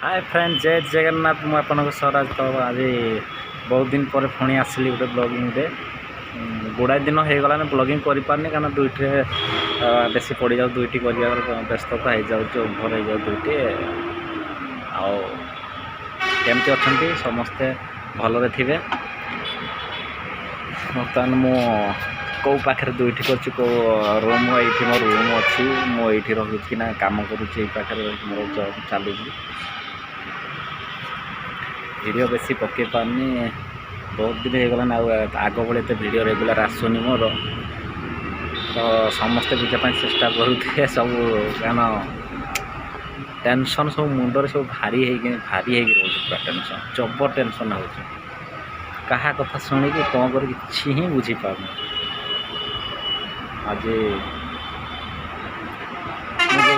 Hi friend जय जगन्नाथ मु आपन स्वराज तो आज बहुत दिन पर पुणी आसली गोटे ब्लॉगिंग रे गुड़ाए दिन हो गला ब्लॉगिंग कर पारनी कारण दुईटे बेसी पड़ जाऊ दुईटी कर व्यस्तता हो जाऊँ ओभर हो जाऊ दुईटी आमती अच्छा समस्ते भलरे थे बर्तमान मु कौ पाखे दुईटी कर रूम ये मो रूम अच्छी मुझे रही काम करुँचे मोर चलू वीडियो बेसी पकई पारनी बहुत दिन हो गलान आग भाई तो वीडियो रेगुलर आसुनी मोर तो समस्ते बुझापी चेष्टा करुथे सब कारण टेंशन सब मुंडर सब भारी रोचे पूरा टेंशन जबर टेंशन हो कहा कथा शुणिकी कौन कर कि ही बुझीपार आज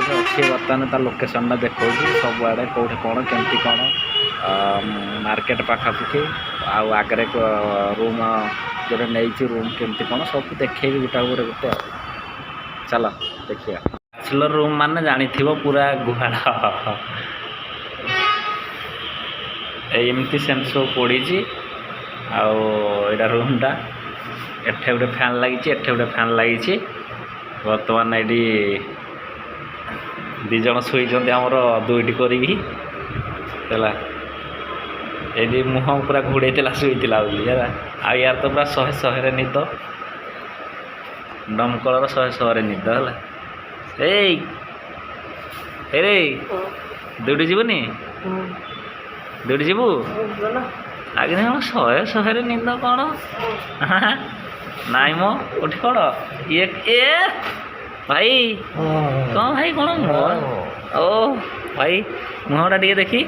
अच्छे बर्तमान ता लोकेशन देखा सब आड़े कौटे कौन केमती कौन मार्केट पाखापाखि आगे रूम जो नहीं रूम केमती कौन सब देखे गोटा गोटे चल देखिए बैचलर रूम मान जानी पूरा गुहाड़ एमती सेम सब पड़ी आईटा रूमटा एठे गोटे फैन लगी एठे गोटे फैन लगी बर्तमान ये दिज शुई आमर दुईटी करी ये मुह पूरा घोड़े शुईला आ यार तो पूरा शहे शहे निद दमकल शहे शहे निद है दुईटी जीवनी दुईटी जीवु आगे शहे शहे निद कौन नाई मो उठी कौन ये भाई कौन भाई कौन ओ भाई मुहटा टे देखी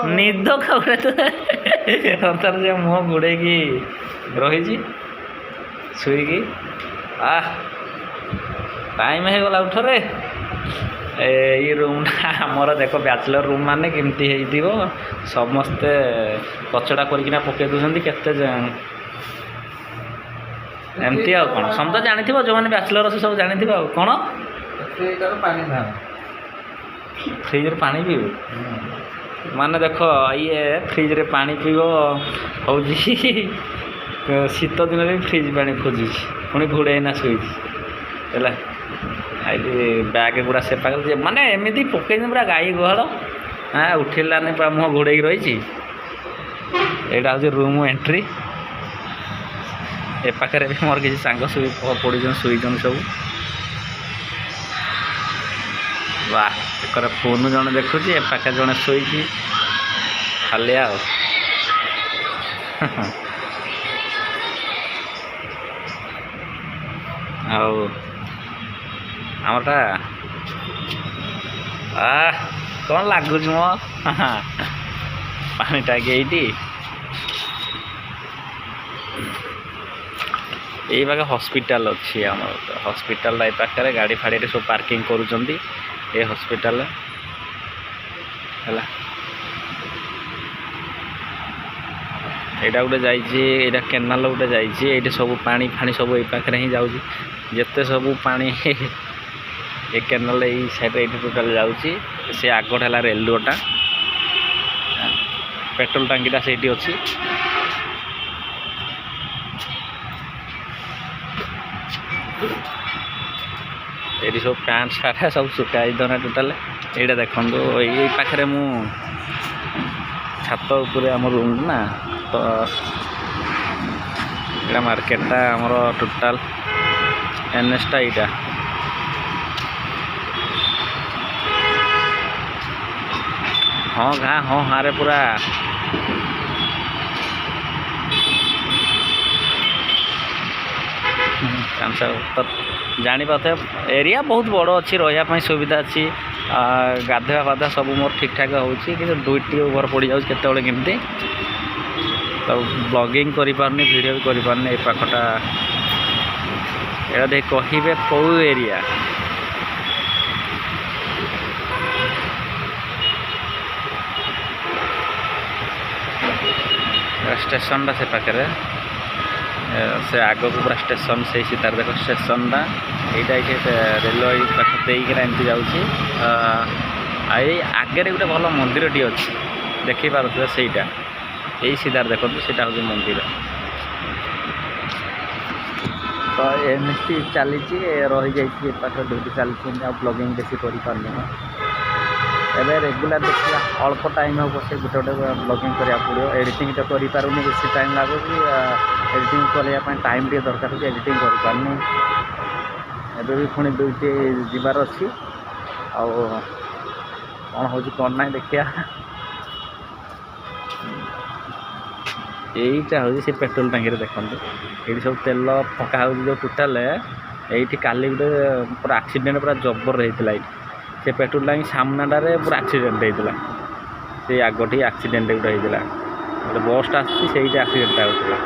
निद खाऊे तो तार जो मुह घोड़े रही शुईकी टाइम हो गला उठरे ये रूमटा आमर देख बैचलर रूम माने केमती हो समस्ते कचड़ा करकिना पकई दूसरी केते एमती आ कौन समझ जानी जो मैंने बैचलर अच्छे सब जानी कौन फ्रिज पानी पीब माने देख ये फ्रिज रे पानी पीब हूँ शीत दिन भी फ्रिज पानी खोजुची पुणी घोड़ेना शुई बैग पूरा से माने एमती पकई पूरा गाई गुहाल हाँ उठिलानी पूरा मुह घोड़े रही यहाँ हूँ रूम एंट्री ए पाखे भी मोर किसी सांग शुई पड़ शुईन सब वाह एक फोन जड़े देखुची ए पाखे जड़े शुई खाली आमरटा कौन लगुच मो पानी टाके ये पाखे हॉस्पिटल अच्छी आम हॉस्पिटल ये पाखे गाड़ी फाड़ी सब पार्किंग करुँच ये हॉस्पिटल है यहाँ गोटे जाइए केनाल गोटे जाइए सब पानी फाणी सब ये पाखे ही जाऊँ जिते सब पानी ये केनाल ये साइड ये टोटाल जाऊँगी से आगट है रेलवेटा पेट्रोल टांकीटा से अच्छी ये सब पैंट सार्ट सब सुखाई देना टोटाल ये देखो ये पाखे मु छात उपरे आम रूम ना तो यहाँ मार्केटा आमर टोटाल एनएसटा यहाँ हाँ गाँ हाँ हाँ रे पूरा तो जानी पाते एरिया बहुत बड़ अच्छी रही सुविधा अच्छी गाधुआ पाधुआ सब मोर ठीक ठाक होती दुईटी ओभर पड़ जाऊँ केतबले केमती तो ब्लॉगिंग करी पारनी वीडियो भी करी पारनी ए पाखटा एटा देख कहिबे कौ एरिया स्टेशन से पाखे से आग को पूरा स्टेशन से सीतार देख स्टेशन टा यहाँ रेलवे पाख देकर एमती जाऊँगी आई आगे गोटे भल मंदिरटी अच्छी देखिपे सहीटा यही सीधार देखो सीटा हूँ मंदिर तो एमती चली रही जाइए पाख ड्यूटी चलती ब्लॉगिंग बेसी करें एवं रेगुलर देखा अल्प टाइम हम से गोटे गोटे ब्लॉगिंग करा पड़ो एडिटिंग तो करें बेसी टाइम लगुच एडिटिंग करने टाइम टे दरकार हो एडिटिंग करें एबे भी पुणी ड्यूटी जीवार अच्छी आउ कौन हो कौन ना देखिया यहीटा हूँ से पेट्रोल टांकी देखते ये सब तेल पका हो जो टोटाल ये काली गोटे पूरा एक्सीडेंट पूरा जबर होता है से पेट्रोल टांकी सामनाटारे पूरा एक्सीडेंट होता से आगटी एक्सीडेंट गोटे होता गोटे बसटा आसटा एक्सीडेंटा होता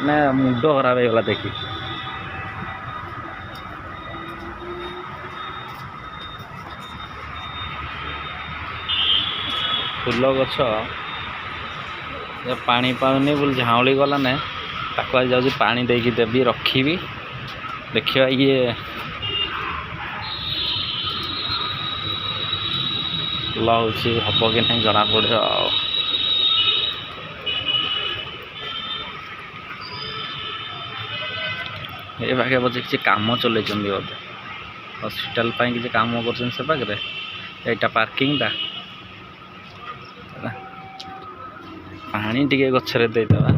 ना मुंड खराब होगा देखी फूल गछ पानी पाऊनी बोल झाऊली गला ना ताको आज जाऊँ पानी देकी देवी रखी देखिए ये फूल हूँ हम कि नहीं जना पड़े ये पाखे बचे किसी काम चल बोधे हस्पिटाल किसी काम कर पाखे यहाँ पार्किंगटा पानी टिके गचरे देदेवा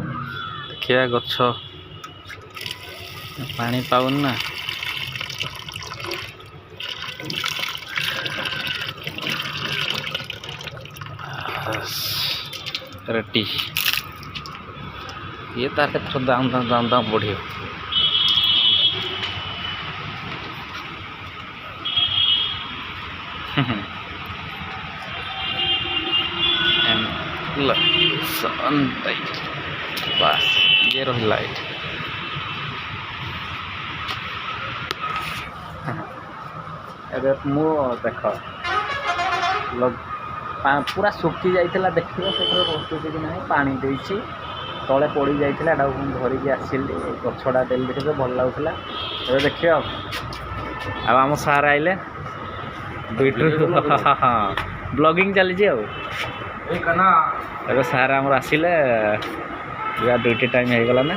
देखिए गच पानी पाऊन ना रेडी ये ताके थोड़ा दाम दाम दाम दाम बढ़िया लाइट बस ये रही लाइट एबे मु देख पूरा सुखी जाइला देखिए से रोचुची कि नहीं पानी देती तले पड़ जाइला धरिकी आसिली गछड़ा डेली देखिए भल लगुला ए देखिए आम सार आइले ब्लॉगिंग चली अब सार आमर आसिले ड्यूटी टाइम हो गला ना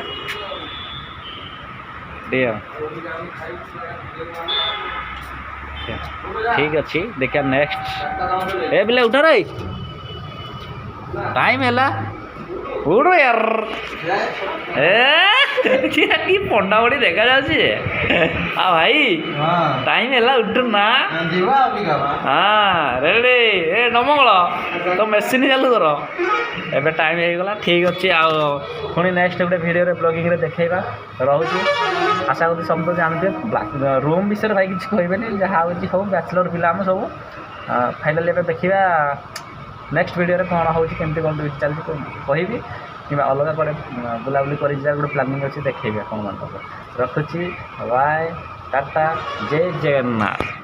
ठीक अच्छी देखिए नेक्स्ट ए बिले उठ रही टाइम है उड़ यार कि पंडा बड़ी देखा जाए भाई टाइम है उठ ना हाँ रेडी ए नमंगल तो मेसीन चालू कर एबे टाइम हो गला ठीक अच्छे पुणी नेक्स्ट गोटे वीडियो ब्लॉगिंग देखा रोचे आशा करी समझ जानते रूम विषय भाई किसी कहे जहाँ हो बैचलर पिला सब फाइनाली देखा नेक्स्ट वीडियो कौन होमती कौन चलती कहि कि अलग कड़े बुलाबुली कर गोटे प्लानिंग अच्छी देखेबे कौन मान रखुची बाय टाटा जय जगन्नाथ।